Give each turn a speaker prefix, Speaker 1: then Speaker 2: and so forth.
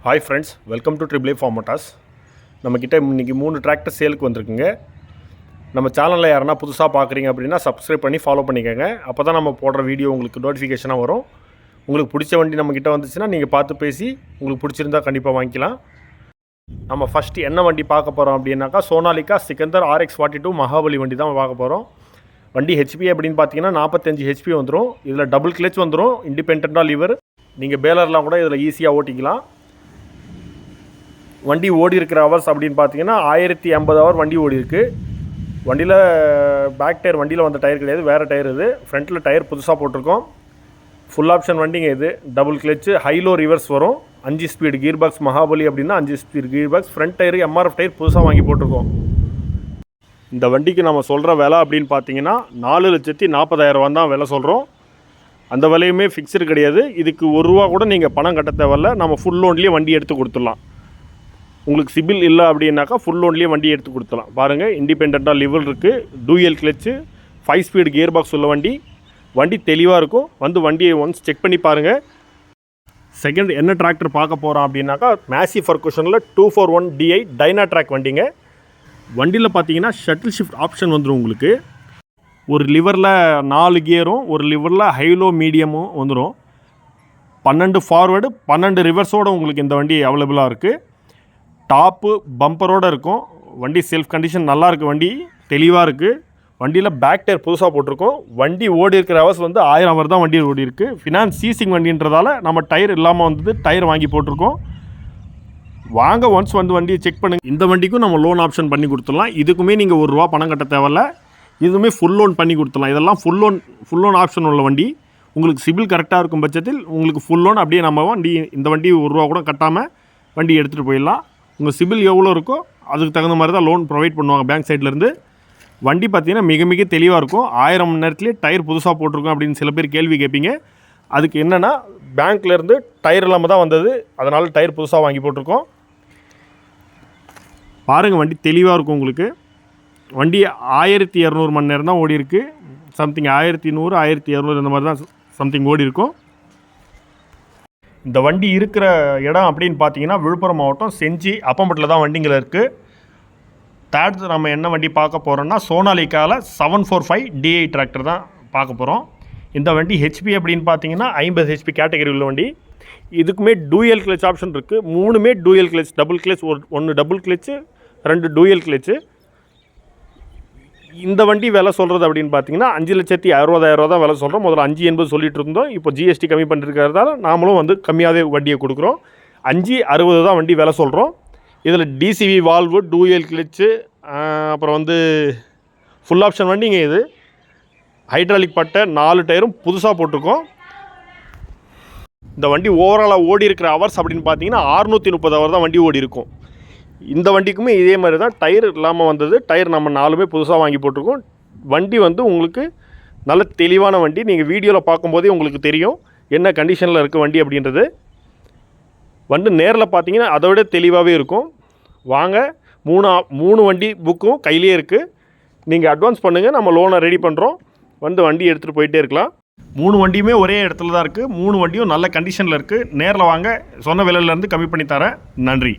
Speaker 1: Hi friends, welcome to triple A farm motors. நம்மக்கிட்ட இன்றைக்கி 3 tractor சேலுக்கு வந்திருக்குங்க. நம்ம சேனலில் யாருன்னா புதுசாக பார்க்குறீங்க அப்படின்னா சப்ஸ்கிரைப் பண்ணி ஃபாலோ பண்ணிக்கோங்க. அப்போ தான் நம்ம போடுற வீடியோ உங்களுக்கு நோட்டிஃபிகேஷனாக வரும். உங்களுக்கு பிடிச்ச வண்டி நம்மக்கிட்ட வந்துச்சுன்னா நீங்கள் பார்த்து பேசி உங்களுக்கு பிடிச்சிருந்தா கண்டிப்பாக வாங்கிக்கலாம். நம்ம ஃபஸ்ட்டு என்ன வண்டி பார்க்க போகிறோம் அப்படின்னாக்கா சோனாலிகா சிக்கந்தர் RX42 மகாபலி வண்டி தான் பார்க்க போகிறோம். வண்டி ஹெச்பி அப்படின்னு பார்த்தீங்கன்னா 45 ஹெச்பி வந்துடும். இதில் டபுள் கிளச் வந்துடும், இண்டிபெண்ட்டாக லிவர். நீங்கள் பேலர்லாம் கூட இதில் ஈஸியாக ஓட்டிக்கலாம். வண்டி ஓடி இருக்கிற ஹவர்ஸ் அப்படின்னு பார்த்தீங்கன்னா 1050 ஹவர் வண்டி ஓடி இருக்குது. வண்டியில் பேக் டயர் வண்டியில் வந்த டயர் கிடையாது, வேறு டயர் இது. ஃப்ரண்ட்டில் டயர் புதுசாக போட்டிருக்கோம். ஃபுல் ஆப்ஷன் வண்டிங்க இது. டபுள் கிளச்சு, ஹைலோ ரிவர்ஸ் வரும். 5 ஸ்பீடு கீர் பாக்ஸ் மகாபலி அப்படின்னா 5 speed gear box. Front tyre MRF tyre புதுசாக வாங்கி போட்டிருக்கோம். இந்த வண்டிக்கு நம்ம சொல்கிற விலை அப்படின்னு பார்த்தீங்கன்னா 4,40,000 தான் விலை சொல்கிறோம். அந்த விலையுமே ஃபிக்ஸ்டு கிடையாது. இதுக்கு ₹1 கூட நீங்கள் பணம் கட்ட தேவையில்ல. நம்ம ஃபுல் லோன்லேயே வண்டி எடுத்து கொடுத்துடலாம். உங்களுக்கு சிபில் இல்லை அப்படின்னாக்கா ஃபுல் லோன்லேயே வண்டி எடுத்து கொடுத்துலாம். பாருங்கள், இண்டிபெண்ட்டாக லிவர் இருக்குது, dual clutch, 5 speed gear box உள்ள வண்டி. வண்டி தெளிவாக இருக்கும். வந்து வண்டியை ஒன்ஸ் செக் பண்ணி பாருங்கள். செகண்ட் என்ன டிராக்டர் பார்க்க போகிறோம் அப்படின்னாக்கா மேசி ஃபர்குஷனில் 241 DI டைனா ட்ராக் வண்டிங்க. வண்டியில் பார்த்தீங்கன்னா ஷட்டில் ஷிஃப்ட் ஆப்ஷன் வந்துடும். உங்களுக்கு ஒரு லிவரில் 4 கியரும் ஒரு லிவரில் ஹைலோ மீடியமும் வந்துடும். 12 ஃபார்வேர்டு 12 ரிவர்ஸோடு உங்களுக்கு இந்த வண்டி அவைலபிளாக இருக்குது. டாப்பு பம்பரோடு இருக்கும். வண்டி செல்ஃப் கண்டிஷன் நல்லாயிருக்கு. வண்டி தெளிவாக இருக்குது. வண்டியில் பேக் டயர் புதுசாக போட்டிருக்கோம். வண்டி ஓடி இருக்கிற ஹவர்ஸ் வந்து 1000 ஹவர் தான் வண்டி ஓடி இருக்குது. ஃபினான்ஸ் சீசிங் வண்டின்றதால நம்ம டயர் இல்லாமல் வந்து டயர் வாங்கி போட்டிருக்கோம். வாங்க ஒன்ஸ் வந்து வண்டியை செக் பண்ணுங்கள். இந்த வண்டிக்கும் நம்ம லோன் ஆப்ஷன் பண்ணி கொடுத்துடலாம். இதுக்குமே நீங்கள் ₹1 பணம் கட்ட தேவையில்ல. இதுவுமே ஃபுல் லோன் பண்ணி கொடுத்துடலாம். இதெல்லாம் ஃபுல் லோன் ஆப்ஷன் உள்ள வண்டி. உங்களுக்கு சிபில் கரெக்டாக இருக்கும் பட்சத்தில் உங்களுக்கு ஃபுல் லோன் அப்படியே நம்ம வண்டி இந்த வண்டி ₹1 கூட கட்டாமல் வண்டி எடுத்துகிட்டு போயிடலாம். உங்கள் சிபில் எவ்வளோ இருக்கோ அதுக்கு தகுந்த மாதிரி தான் லோன் ப்ரொவைட் பண்ணுவாங்க பேங்க் சைட்லேருந்து. வண்டி பார்த்திங்கன்னா மிக தெளிவாக இருக்கும். 1000 மணி நேரத்துலேயே டயர் புதுசாக போட்டிருக்கோம் அப்படின்னு சில பேர் கேள்வி கேட்பீங்க. அதுக்கு என்னென்னா பேங்க்லேருந்து டயர் இல்லாமல் தான் வந்தது, அதனால் டயர் புதுசாக வாங்கி போட்டிருக்கோம். பாருங்கள், வண்டி தெளிவாக இருக்கும். உங்களுக்கு வண்டி 1200 மணி நேரம் தான் ஓடி இருக்குது. சம்திங் 1100 1200 இந்த மாதிரி தான் சம்திங் ஓடி இருக்கும். இந்த வண்டி இருக்கிற இடம் அப்படின்னு பார்த்தீங்கன்னா விழுப்புரம் மாவட்டம் செஞ்சி அப்பம்பட்டில் தான் வண்டிங்கள் இருக்குது. தேர்ட் நம்ம என்ன வண்டி பார்க்க போகிறோம்னா சோனாலிகாவில் 745 DI டிராக்டர் தான் பார்க்க போகிறோம். இந்த வண்டி ஹெச்பி அப்படின்னு பார்த்தீங்கன்னா 50 ஹெச்பி கேட்டகரி உள்ள வண்டி. இதுக்குமே டூயல் கிளச் ஆப்ஷன் இருக்குது. 3மே டூயல் கிளச், டபுள் கிளச், ஒன்று டபுள் கிளச்சு, 2 டூயல் கிளச்சு. இந்த வண்டி விலை சொல்கிறது அப்படின்னு பார்த்தீங்கன்னா 5,60,000 தான் விலை சொல்கிறோம். முதல்ல 5,80 சொல்லிட்டு இருந்தோம். இப்போ ஜிஎஸ்டி கம்மி பண்ணிருக்கிறதால நாமளும் வந்து கம்மியாகவே வண்டியை கொடுக்குறோம். 5,60 தான் வண்டி விலை சொல்கிறோம். இதில் டிசிவி வால்வு, டூயல் கிளச்சு, அப்புறம் வந்து ஃபுல் ஆப்ஷன் வண்டிங்க. இது ஹைட்ராலிக் பட்டை, 4 டயரும் புதுசாக போட்டிருக்கோம். இந்த வண்டி ஓவராலாக ஓடி இருக்கிற ஹவர்ஸ் அப்படின்னு பார்த்தீங்கன்னா 630 ஹவர் தான் வண்டி ஓடி இருக்கும். இந்த வண்டிக்குமே இதே மாதிரி தான் டயர் இல்லாமல் வந்தது. டயர் நம்ம 4மே புதுசாக வாங்கி போட்டிருக்கோம். வண்டி வந்து உங்களுக்கு நல்ல தெளிவான வண்டி. நீங்கள் வீடியோவில் பார்க்கும்போதே உங்களுக்கு தெரியும் என்ன கண்டிஷனில் இருக்குது வண்டி அப்படின்றது. வந்து நேரில் பார்த்தீங்கன்னா அதை விட தெளிவாகவே இருக்கும். வாங்க, 3 வண்டி புக்கும் கையிலே இருக்குது. நீங்கள் அட்வான்ஸ் பண்ணுங்கள், நம்ம லோனை ரெடி பண்ணுறோம். வந்து வண்டி எடுத்துகிட்டு போயிட்டே இருக்கலாம். 3 வண்டியுமே ஒரே இடத்துல தான் இருக்குது. 3 வண்டியும் நல்ல கண்டிஷனில் இருக்குது. நேரில் வாங்க, சொன்ன விலையிலேருந்து கம்மி பண்ணி தரேன். நன்றி.